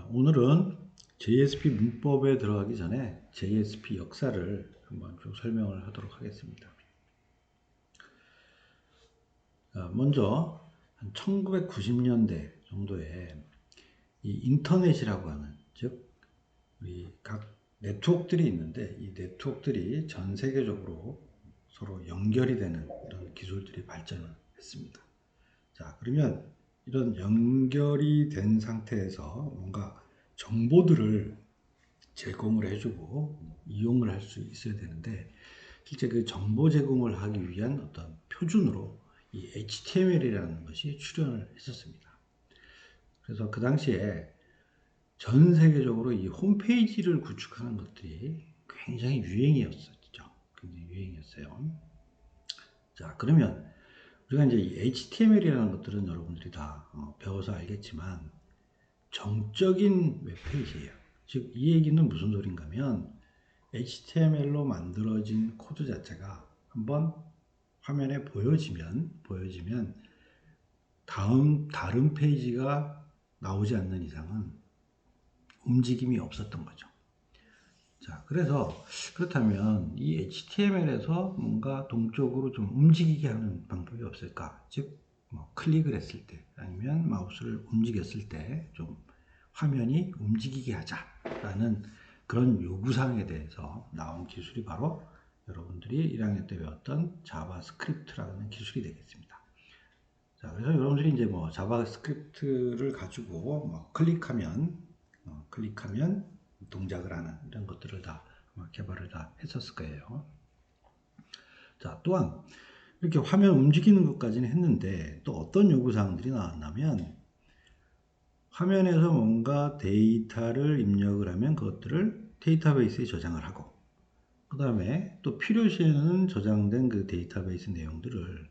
오늘은 JSP 문법에 들어가기 전에 JSP 역사를 한번 좀 설명을 하도록 하겠습니다. 먼저 한 1990년대 정도에 이 인터넷이라고 하는, 즉 우리 각 네트워크들이 있는데, 이 네트워크들이 전 세계적으로 서로 연결이 되는 이런 기술들이 발전을 했습니다. 자, 그러면 이런 연결이 된 상태에서 뭔가 정보들을 제공을 해주고 이용을 할 수 있어야 되는데, 실제 그 정보 제공을 하기 위한 어떤 표준으로 이 HTML이라는 것이 출현을 했었습니다. 그래서 그 당시에 전 세계적으로 이 홈페이지를 구축하는 것들이 굉장히 유행이었었죠. 굉장히 유행이었어요. 자, 그러면 우리가 이제 이 HTML이라는 것들은 여러분들이 다 배워서 알겠지만 정적인 웹페이지예요. 즉, 이 얘기는 무슨 소린가 하면 HTML로 만들어진 코드 자체가 한번 화면에 보여지면 다른 페이지가 나오지 않는 이상은 움직임이 없었던 거죠. 자, 그래서 그렇다면 이 HTML에서 뭔가 동적으로 좀 움직이게 하는 방법이 없을까? 즉, 클릭을 했을 때 아니면 마우스를 움직였을 때 좀 화면이 움직이게 하자라는 그런 요구사항에 대해서 나온 기술이 바로 여러분들이 1학년 때 배웠던 자바스크립트라는 기술이 되겠습니다. 자, 그래서 여러분들이 이제 자바스크립트를 가지고 클릭하면 동작을 하는 이런 것들을 다 개발을 다 했었을 거예요. 자, 또한 이렇게 화면 움직이는 것까지는 했는데 또 어떤 요구사항들이 나왔냐면, 화면에서 뭔가 데이터를 입력을 하면 그것들을 데이터베이스에 저장을 하고, 그 다음에 또 필요시에는 저장된 그 데이터베이스 내용들을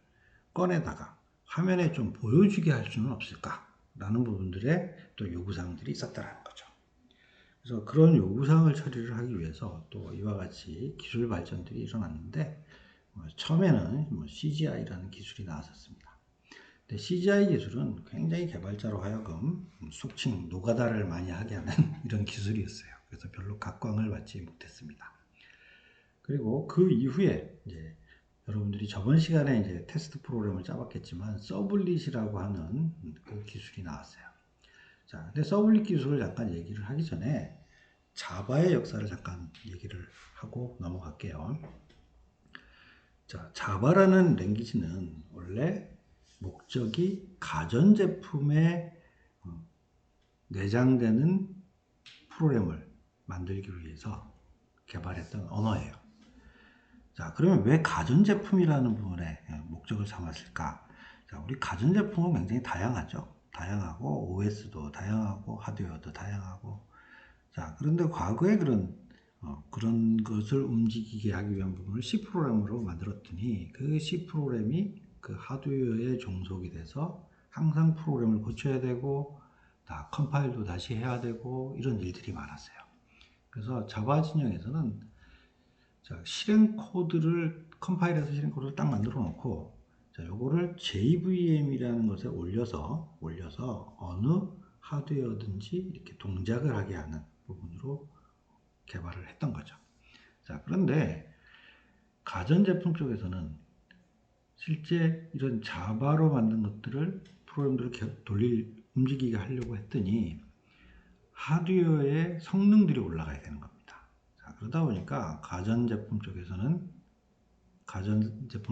꺼내다가 화면에 좀 보여주게 할 수는 없을까? 라는 부분들의 또 요구사항들이 있었다는 거죠. 그래서 그런 요구사항을 처리를 하기 위해서 또 이와 같이 기술 발전들이 일어났는데, 처음에는 CGI라는 기술이 나왔었습니다. 근데 CGI 기술은 굉장히 개발자로 하여금 속칭 노가다를 많이 하게 하는 이런 기술이었어요. 그래서 별로 각광을 받지 못했습니다. 그리고 그 이후에 이제 여러분들이 저번 시간에 이제 테스트 프로그램을 짜봤겠지만 서블릿이라고 하는 그 기술이 나왔어요. 자, 근데 서블릿 기술을 잠깐 얘기를 하기 전에 자바의 역사를 잠깐 얘기를 하고 넘어갈게요. 자, 자바라는 랭귀지는 원래 목적이 가전제품에 내장되는 프로그램을 만들기 위해서 개발했던 언어예요. 자, 그러면 왜 가전제품이라는 부분에 목적을 삼았을까? 자, 우리 가전제품은 굉장히 다양하죠. 다양하고 OS도 다양하고 하드웨어도 다양하고. 자, 그런데 과거에 그런 것을 움직이게 하기 위한 부분을 C 프로그램으로 만들었더니 그 C 프로그램이 그 하드웨어에 종속이 돼서 항상 프로그램을 고쳐야 되고 다 컴파일도 다시 해야 되고 이런 일들이 많았어요. 그래서 자바 진영에서는 실행 코드를 컴파일해서 실행 코드를 딱 만들어 놓고, 자, 요거를 JVM이라는 것에 올려서 어느 하드웨어든지 이렇게 동작을 하게 하는 부분으로 개발을 했던 거죠. 자, 그런데 가전제품 쪽에서는 실제 이런 자바로 만든 것들을 프로그램들을 움직이게 하려고 했더니 하드웨어의 성능들이 올라가야 되는 겁니다. 자, 그러다 보니까 가전제품을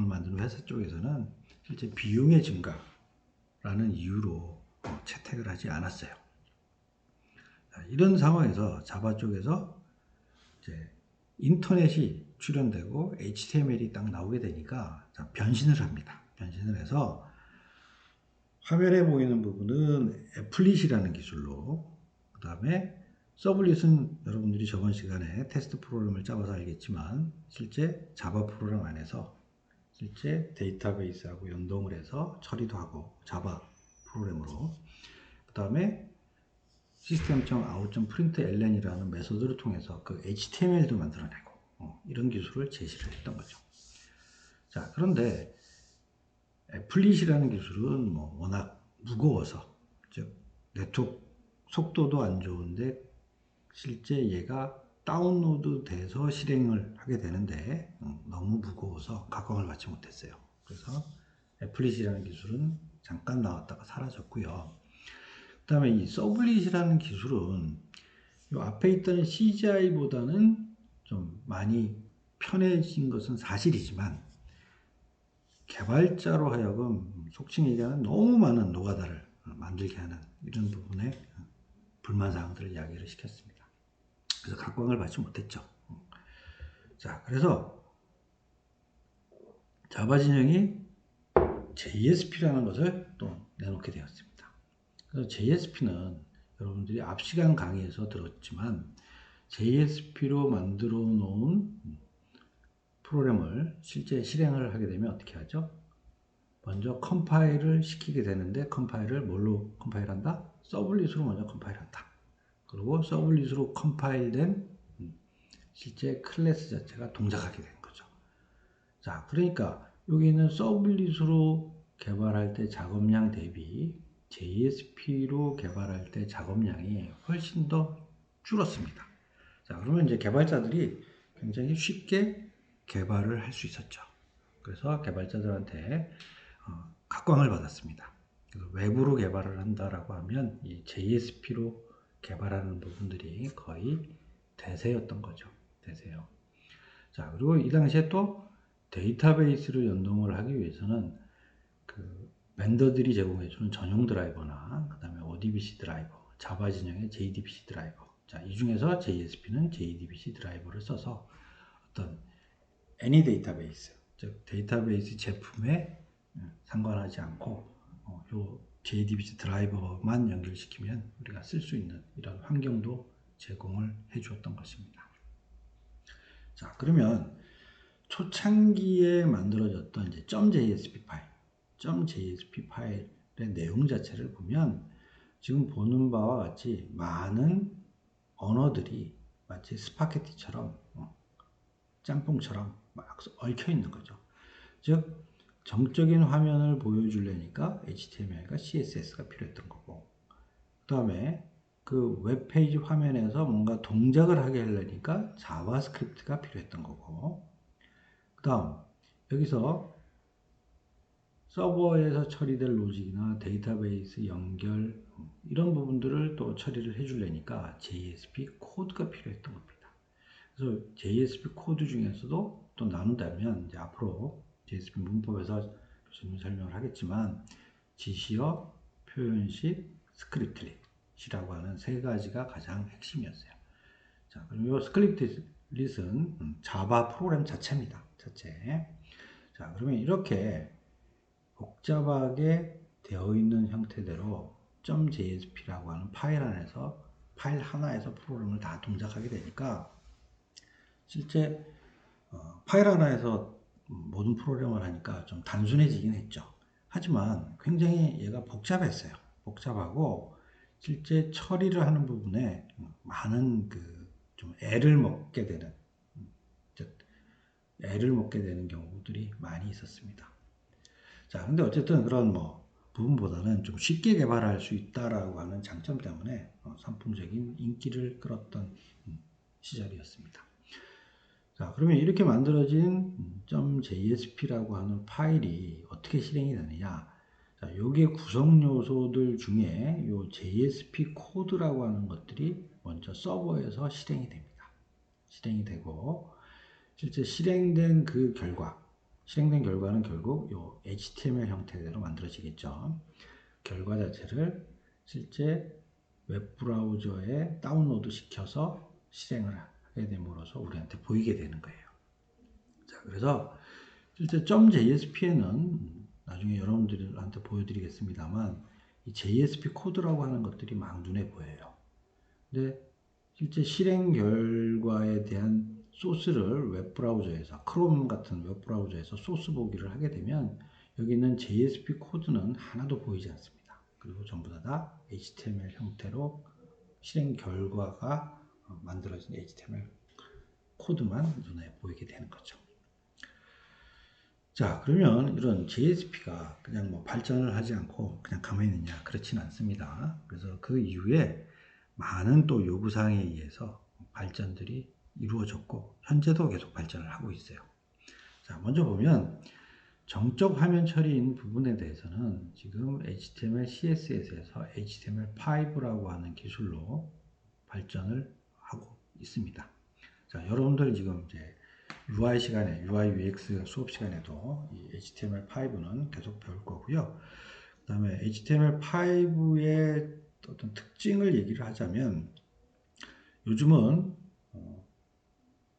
만드는 회사 쪽에서는 실제 비용의 증가라는 이유로 채택을 하지 않았어요. 자, 이런 상황에서 자바 쪽에서 이제 인터넷이 출현되고 HTML이 딱 나오게 되니까 변신을 합니다. 변신을 해서 화면에 보이는 부분은 애플릿이라는 기술로, 그 다음에 서블릿은 여러분들이 저번 시간에 테스트 프로그램을 짜봐서 알겠지만 실제 자바 프로그램 안에서 실제 데이터베이스하고 연동을 해서 처리도 하고 자바 프로그램으로, 그 다음에 system.out.println이라는 메소드를 통해서 그 HTML도 만들어내고 이런 기술을 제시를 했던 거죠. 자, 그런데 애플릿이라는 기술은 워낙 무거워서, 즉 네트워크 속도도 안 좋은데 실제 얘가 다운로드 돼서 실행을 하게 되는데 너무 무거워서 각광을 받지 못했어요. 그래서 애플릿이라는 기술은 잠깐 나왔다가 사라졌고요. 그 다음에 이 서블릿이라는 기술은 이 앞에 있던 CGI보다는 좀 많이 편해진 것은 사실이지만 개발자로 하여금 속칭 얘기하는 너무 많은 노가다를 만들게 하는 이런 부분에 불만사항들을 이야기를 시켰습니다. 그래서 각광을 받지 못했죠. 자, 그래서 자바 진영이 JSP라는 것을 또 내놓게 되었습니다. 그래서 JSP는 여러분들이 앞 시간 강의에서 들었지만 JSP로 만들어 놓은 프로그램을 실제 실행을 하게 되면 어떻게 하죠? 먼저 컴파일을 시키게 되는데 컴파일을 뭘로 컴파일한다? 서블릿으로 먼저 컴파일한다. 그리고 서블릿으로 컴파일된 실제 클래스 자체가 동작하게 되는 거죠. 자, 그러니까 여기 있는 서블릿으로 개발할 때 작업량 대비 JSP로 개발할 때 작업량이 훨씬 더 줄었습니다. 자, 그러면 이제 개발자들이 굉장히 쉽게 개발을 할 수 있었죠. 그래서 개발자들한테 각광을 받았습니다. 그래서 외부로 개발을 한다라고 하면 이 JSP로 개발하는 부분들이 거의 대세였던 거죠. 대세요. 자, 그리고 이 당시에 또 데이터베이스를 연동을 하기 위해서는 그 벤더들이 제공해주는 전용 드라이버나 그 다음에 ODBC 드라이버, 자바 진영의 JDBC 드라이버. 자, 이 중에서 JSP는 JDBC 드라이버를 써서 어떤 애니 데이터베이스, 즉 데이터베이스 제품에 상관하지 않고 요 JDBC 드라이버만 연결시키면 우리가 쓸 수 있는 이런 환경도 제공을 해 주었던 것입니다. 자, 그러면 초창기에 만들어졌던 이제 .jsp 파일, .jsp 파일의 내용 자체를 보면 지금 보는 바와 같이 많은 언어들이 마치 스파게티처럼 짬뽕처럼 막 얽혀 있는 거죠. 즉 정적인 화면을 보여주려니까 HTML과 CSS가 필요했던 거고, 그 다음에 그 웹페이지 화면에서 뭔가 동작을 하게 하려니까 자바스크립트가 필요했던 거고, 그 다음 여기서 서버에서 처리될 로직이나 데이터베이스 연결 이런 부분들을 또 처리를 해주려니까 JSP 코드가 필요했던 겁니다. 그래서 JSP 코드 중에서도 또 나눈다면 이제 앞으로 JSP 문법에서 교수님 설명을 하겠지만 지시어, 표현식, 스크립트릿이라고 하는 세 가지가 가장 핵심이었어요. 자, 그럼 이 스크립트릿은 자바 프로그램 자체입니다. 자체. 자, 그러면 이렇게 복잡하게 되어 있는 형태대로 .jsp라고 하는 파일 안에서 파일 하나에서 프로그램을 다 동작하게 되니까 실제 파일 하나에서 모든 프로그램을 하니까 좀 단순해지긴 했죠. 하지만 굉장히 얘가 복잡했어요. 복잡하고 실제 처리를 하는 부분에 많은 좀 애를 먹게 되는 경우들이 많이 있었습니다. 자, 근데 어쨌든 그런 부분보다는 좀 쉽게 개발할 수 있다라고 하는 장점 때문에 선풍적인 인기를 끌었던 시절이었습니다. 자, 그러면 이렇게 만들어진 .jsp라고 하는 파일이 어떻게 실행이 되느냐? 자, 요게 구성 요소들 중에 요 JSP 코드라고 하는 것들이 먼저 서버에서 실행이 됩니다. 실행이 되고 실제 실행된 결과는 결국 요 HTML 형태대로 만들어지겠죠. 결과 자체를 실제 웹브라우저에 다운로드 시켜서 실행을 하게 됨으로써 우리한테 보이게 되는 거예요. 자, 그래서 실제 .jsp에는 나중에 여러분들한테 보여드리겠습니다만 이 JSP 코드라고 하는 것들이 막 눈에 보여요. 근데 실제 실행 결과에 대한 소스를 웹브라우저에서 크롬 같은 웹브라우저에서 소스 보기를 하게 되면 여기 있는 JSP 코드는 하나도 보이지 않습니다. 그리고 전부 다 HTML 형태로 실행 결과가 만들어진 HTML 코드만 눈에 보이게 되는 거죠. 자, 그러면 이런 JSP가 그냥 발전을 하지 않고 그냥 가만히 있느냐? 그렇지는 않습니다. 그래서 그 이후에 많은 또 요구사항에 의해서 발전들이 이루어졌고 현재도 계속 발전을 하고 있어요. 자, 먼저 보면 정적 화면 처리인 부분에 대해서는 지금 HTML, CSS에서 HTML5라고 하는 기술로 발전을 하고 있습니다. 자, 여러분들 지금 이제 UI 시간에, UI UX 수업 시간에도 이 HTML5는 계속 배울 거고요. 그 다음에 HTML5의 어떤 특징을 얘기를 하자면 요즘은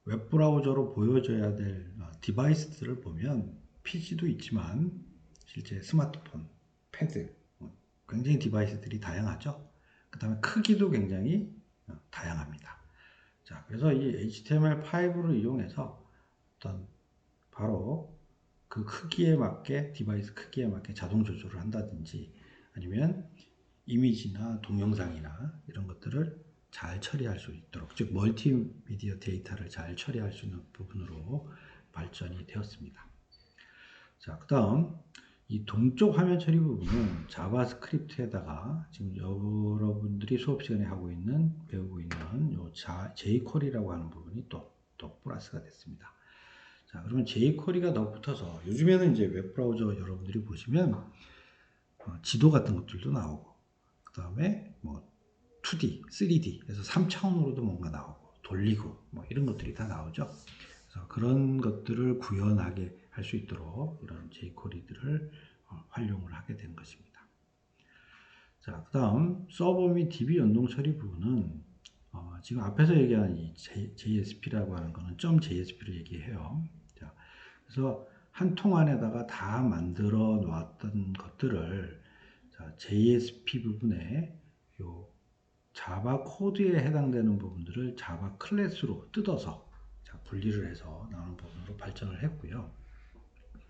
웹브라우저로 보여줘야 될 디바이스들을 보면 PC도 있지만 실제 스마트폰, 패드, 굉장히 디바이스들이 다양하죠. 그 다음에 크기도 굉장히 다양합니다. 자, 그래서 이 HTML5를 이용해서 어떤 바로 그 크기에 맞게 디바이스 크기에 맞게 자동 조절을 한다든지 아니면 이미지나 동영상이나 이런 것들을 잘 처리할 수 있도록 즉 멀티미디어 데이터를 잘 처리할 수 있는 부분으로 발전이 되었습니다. 자, 그 다음 이 동적 화면 처리 부분은 자바스크립트에다가 지금 여러분들이 수업 시간에 하고 있는 배우고 있는 요 jQuery라고 하는 부분이 또 플러스가 됐습니다. 자, 그러면 jQuery가 더 붙어서 요즘에는 이제 웹브라우저 여러분들이 보시면 지도 같은 것들도 나오고 그 다음에 뭐 2D, 3D 그래서 3차원으로도 뭔가 나오고 돌리고 뭐 이런 것들이 다 나오죠. 그래서 그런 것들을 구현하게 할 수 있도록 이런 jQuery들을 활용을 하게 된 것입니다. 자, 그 다음 서버 및 DB 연동 처리 부분은 지금 앞에서 얘기한 이 JSP라고 하는 거는 .jsp를 얘기해요. 자, 그래서 한 통 안에다가 다 만들어 놓았던 것들을 자, JSP 부분에 요 자바 코드에 해당되는 부분들을 자바 클래스로 뜯어서 자, 분리를 해서 나오는 부분으로 발전을 했고요.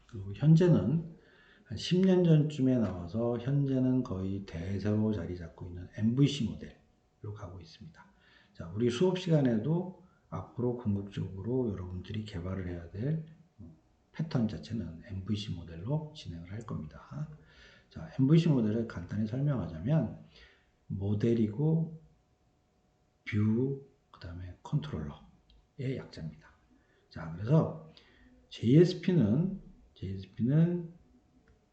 그리고 현재는 한 10년 전쯤에 나와서 현재는 거의 대세로 자리 잡고 있는 MVC 모델로 가고 있습니다. 자, 우리 수업 시간에도 앞으로 궁극적으로 여러분들이 개발을 해야 될 패턴 자체는 MVC 모델로 진행을 할 겁니다. 자, MVC 모델을 간단히 설명하자면 모델이고 뷰, 그 다음에 컨트롤러의 약자입니다. 자, 그래서 JSP는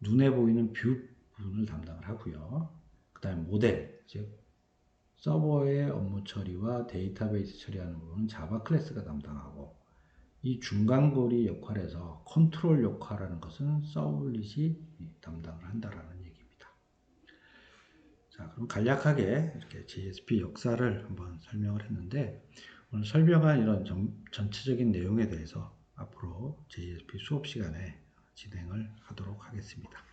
눈에 보이는 뷰 부분을 담당을 하고요. 그 다음에 모델, 즉 서버의 업무 처리와 데이터베이스 처리하는 부분은 자바 클래스가 담당하고 이 중간고리 역할에서 컨트롤 역할하는 것은 서블릿이 담당을 한다라는 얘기입니다. 자, 그럼 간략하게 이렇게 JSP 역사를 한번 설명을 했는데 오늘 설명한 이런 전체적인 내용에 대해서 앞으로 JSP 수업 시간에 진행을 하도록 하겠습니다.